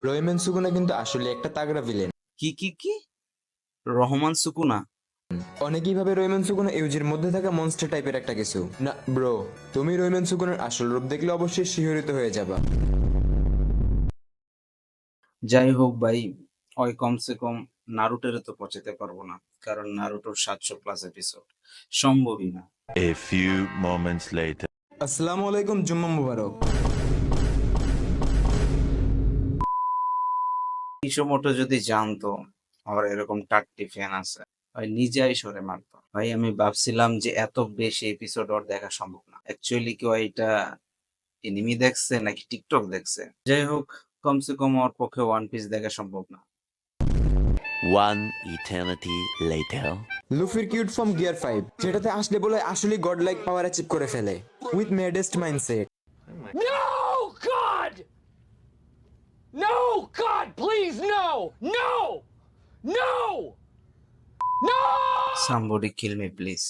Rahiman Sukuna কিন্তু আসলে একটা তাগড়া ভিলেন। কি কি কি? রহমান সুকুনা? অনেকেই ভাবে রহিমান সুকুনা ইউজির মধ্যে থাকা মনস্টার টাইপের একটা কিছু। না ব্রো, তুমি রহিমান সুকুনার আসল রূপ দেখলে অবশ্যই শিহরিত হয়ে যাবা। যাই হোক ভাই, ওই কমসে কম নারুটোরে তো পচাতে পারবো না, কারণ নারুটোর 700+ এপিসোড, সম্ভবই না। A few moments later. আসসালামু আলাইকুম, জুম্মা মুবারক। কিশোমোটো যদি জানতো আমার এরকম টাট্টি ফ্যান আছে, ভাই নিজেই সরে মারতো। ভাই আমি ভাবছিলাম যে এত বেশি এপিসোড ওর দেখা সম্ভব না। অ্যাকচুয়ালি কি ও এটা এনিমি দেখছে নাকি টিকটক দেখছে? যাই হোক, কমসে কম ওর পক্ষে ওয়ান পিস দেখা সম্ভব না। One eternity later. লুফির কিউট ফর্ম গিয়ার 5, যেটাতে আসলে বলে আসলে গড লাইক পাওয়ার অ্যাচিভ করে ফেলে with maddest mindset. No! God! No! God, please, no! No! No! No! Somebody kill me please.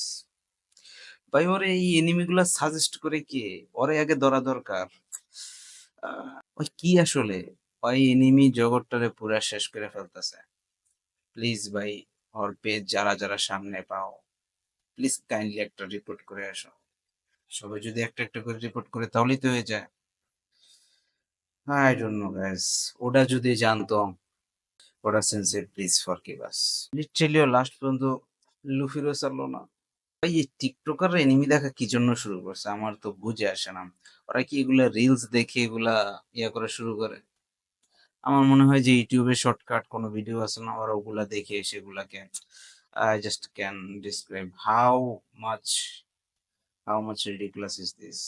ভাই ওরে এই এনিমিগুলা সাজেস্ট করে কে? ওরে আগে ধরা দরকার। ওই কি আসলে ওই এনিমি জগৎটারে পুরা শেষ করে ফেলতেছে। প্লিজ ভাই, ওর পেজ যারা যারা সামনে পাও, প্লিজ কাইন্ডলি একটা রিপোর্ট করে আসো। সবাই যদি একটা একটা করে রিপোর্ট করে তাহলেই তো হয়ে যায়। আই ডোন্ট নো গাইস, ওটা যদি জানতো, ওটা সেন্সে please forgive us. Literally last পর্যন্ত লুফিরও ছাড়লো না। ভাই এই টিকটকার এনিমি দেখা কি জন্য শুরু করছে আমার তো বুঝে আসে না। ওরা কি এগুলা রিলস দেখে এগুলা ইয়া করা শুরু করে? আমার মনে হয় যে ইউটিউবে শর্টকাট কোনো ভিডিও আছে না, ওরা ওগুলা দেখে সেগুলাকে I just can describe how much ridiculous is this.